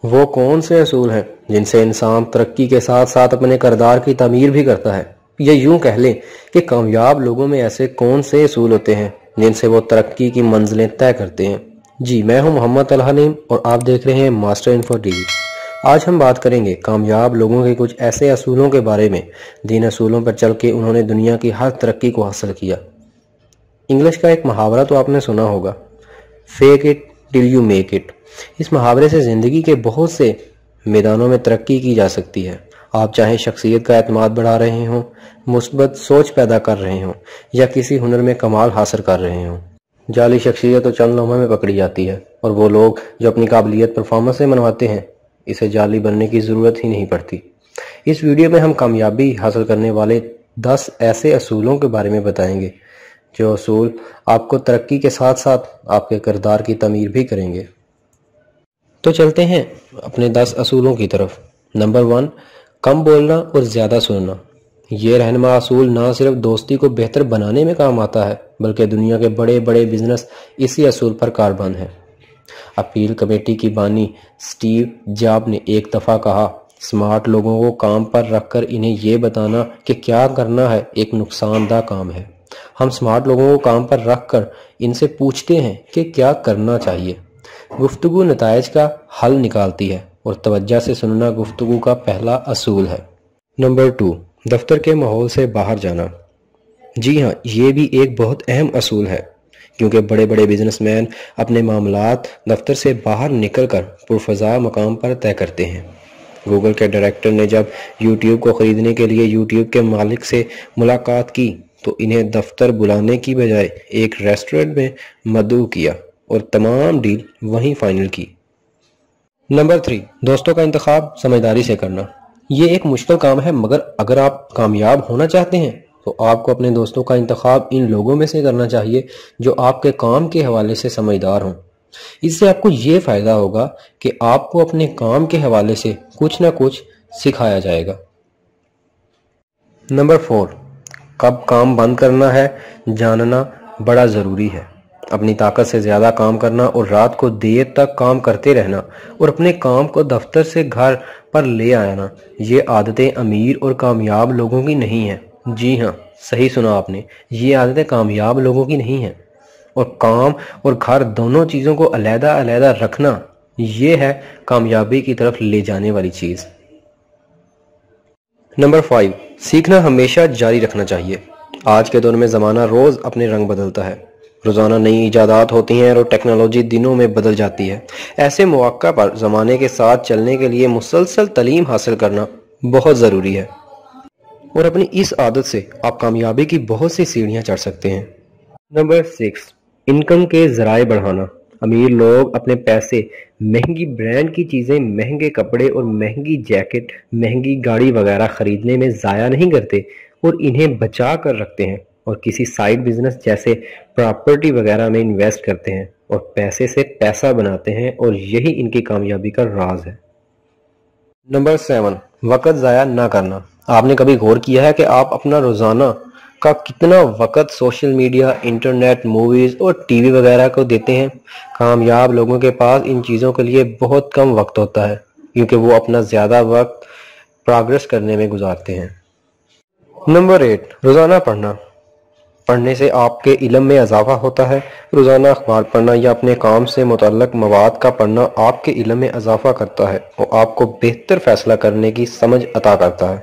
وہ کون سے اصول ہیں جن سے انسان ترقی کے ساتھ ساتھ اپنے کردار کی تعمیر بھی کرتا ہے؟ یا یوں کہہ لیں کہ کامیاب لوگوں میں ایسے کون سے اصول ہوتے ہیں جن سے وہ ترقی کی منزلیں طے کرتے ہیں؟ جی، میں ہوں محمد الحلیم اور آپ دیکھ رہے ہیں ماسٹر انفو ٹی وی۔ آج ہم بات کریں گے کامیاب لوگوں کے کچھ ایسے اصولوں کے بارے میں جن اصولوں پر چل کے انہوں نے دنیا کی ہر ترقی کو حاصل کیا۔ انگلش کا ایک محاورہ تو آپ نے سنا ہوگا، fake it till you make it. اس محاورے سے زندگی کے بہت سے میدانوں میں ترقی کی جا سکتی ہے۔ آپ چاہے شخصیت کا اعتماد بڑھا رہے ہوں، مثبت سوچ پیدا کر رہے ہوں یا کسی ہنر میں کمال حاصل کر رہے ہوں۔ جعلی شخصیت تو چند لمحوں میں پکڑی جاتی ہے، اور وہ لوگ جو اپنی قابلیت پرفارمنس سے منواتے ہیں اسے جعلی بننے کی ضرورت ہی نہیں پڑتی۔ اس ویڈیو میں ہم کامیابی حاصل کرنے والے 10 ایسے اصولوں کے بارے میں بتائیں گے جو اصول آپ کو ترقی کے ساتھ ساتھ آپ کے کردار کی تعمیر بھی کریں گے۔ تو چلتے ہیں اپنے 10 اصولوں کی طرف۔ نمبر 1، کم بولنا اور زیادہ سننا۔ یہ رہنما اصول نہ صرف دوستی کو بہتر بنانے میں کام آتا ہے بلکہ دنیا کے بڑے بڑے بزنس اسی اصول پر کاربند ہیں۔ اپیل کمیٹی کی بانی سٹیو جاب نے ایک دفعہ کہا، سمارٹ لوگوں کو کام پر رکھ کر انہیں یہ بتانا کہ کیا کرنا ہے ایک نقصان دہ کام ہے۔ ہم سمارٹ لوگوں کو کام پر رکھ کر ان سے پوچھتے ہیں کہ کیا کرنا چاہیے۔ گفتگو نتائج کا حل نکالتی ہے اور توجہ سے سننا گفتگو کا پہلا اصول ہے۔ نمبر 2، دفتر کے ماحول سے باہر جانا۔ جی ہاں، یہ بھی ایک بہت اہم اصول ہے کیونکہ بڑے بڑے بزنس مین اپنے معاملات دفتر سے باہر نکل کر پرفضا مقام پر طے کرتے ہیں۔ گوگل کے ڈائریکٹر نے جب یوٹیوب کو خریدنے کے لیے یوٹیوب کے مالک سے ملاقات کی تو انہیں دفتر بلانے کی بجائے ایک ریسٹورنٹ میں مدعو کیا اور تمام ڈیل وہیں فائنل کی۔ نمبر 3، دوستوں کا انتخاب سمجھداری سے کرنا۔ یہ ایک مشکل کام ہے، مگر اگر آپ کامیاب ہونا چاہتے ہیں تو آپ کو اپنے دوستوں کا انتخاب ان لوگوں میں سے کرنا چاہیے جو آپ کے کام کے حوالے سے سمجھدار ہوں۔ اس سے آپ کو یہ فائدہ ہوگا کہ آپ کو اپنے کام کے حوالے سے کچھ نہ کچھ سکھایا جائے گا۔ نمبر 4، کب کام بند کرنا ہے جاننا بڑا ضروری ہے۔ اپنی طاقت سے زیادہ کام کرنا اور رات کو دیر تک کام کرتے رہنا اور اپنے کام کو دفتر سے گھر پر لے آنا، یہ عادتیں امیر اور کامیاب لوگوں کی نہیں ہیں۔ جی ہاں، صحیح سنا آپ نے، یہ عادتیں کامیاب لوگوں کی نہیں ہیں۔ اور کام اور گھر دونوں چیزوں کو علیحدہ علیحدہ رکھنا، یہ ہے کامیابی کی طرف لے جانے والی چیز۔ نمبر 5، سیکھنا ہمیشہ جاری رکھنا چاہیے۔ آج کے دور میں زمانہ روز اپنے رنگ بدلتا ہے، روزانہ نئی ایجادات ہوتی ہیں اور ٹیکنالوجی دنوں میں بدل جاتی ہے۔ ایسے مواقع پر زمانے کے ساتھ چلنے کے لیے مسلسل تعلیم حاصل کرنا بہت ضروری ہے، اور اپنی اس عادت سے آپ کامیابی کی بہت سی سیڑھیاں چڑھ سکتے ہیں۔ نمبر 6، انکم کے ذرائع بڑھانا۔ امیر لوگ اپنے پیسے مہنگی برانڈ کی چیزیں، مہنگے کپڑے اور مہنگی جیکٹ، مہنگی گاڑی وغیرہ خریدنے میں ضائع نہیں کرتے اور انہیں بچا کر رکھتے ہیں اور کسی سائیڈ بزنس جیسے پراپرٹی وغیرہ میں انویسٹ کرتے ہیں اور پیسے سے پیسہ بناتے ہیں، اور یہی ان کی کامیابی کا راز ہے۔ نمبر 7، وقت ضائع نہ کرنا۔ آپ نے کبھی غور کیا ہے کہ آپ اپنا روزانہ کا کتنا وقت سوشل میڈیا، انٹرنیٹ، موویز اور ٹی وی وغیرہ کو دیتے ہیں؟ کامیاب لوگوں کے پاس ان چیزوں کے لیے بہت کم وقت ہوتا ہے کیونکہ وہ اپنا زیادہ وقت پروگرس کرنے میں گزارتے ہیں۔ نمبر 8، روزانہ پڑھنا۔ پڑھنے سے آپ کے علم میں اضافہ ہوتا ہے۔ روزانہ اخبار پڑھنا یا اپنے کام سے متعلق مواد کا پڑھنا آپ کے علم میں اضافہ کرتا ہے اور آپ کو بہتر فیصلہ کرنے کی سمجھ عطا کرتا ہے۔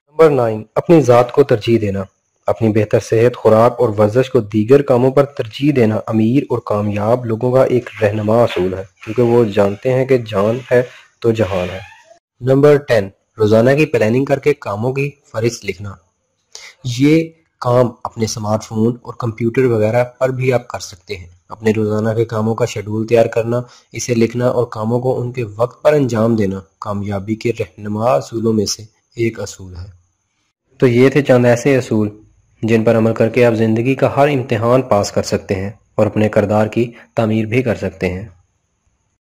نمبر 9، اپنی ذات کو ترجیح دینا۔ اپنی بہتر صحت، خوراک اور ورزش کو دیگر کاموں پر ترجیح دینا امیر اور کامیاب لوگوں کا ایک رہنما اصول ہے کیونکہ وہ جانتے ہیں کہ جان ہے تو جہان ہے۔ نمبر 10، روزانہ کی پلاننگ کر کے کاموں کی فہرست لکھنا۔ یہ کام اپنے سمارٹ فون اور کمپیوٹر وغیرہ پر بھی آپ کر سکتے ہیں۔ اپنے روزانہ کے کاموں کا شیڈول تیار کرنا، اسے لکھنا اور کاموں کو ان کے وقت پر انجام دینا کامیابی کے رہنما اصولوں میں سے ایک اصول ہے۔ تو یہ تھے چند ایسے اصول جن پر عمل کر کے آپ زندگی کا ہر امتحان پاس کر سکتے ہیں اور اپنے کردار کی تعمیر بھی کر سکتے ہیں۔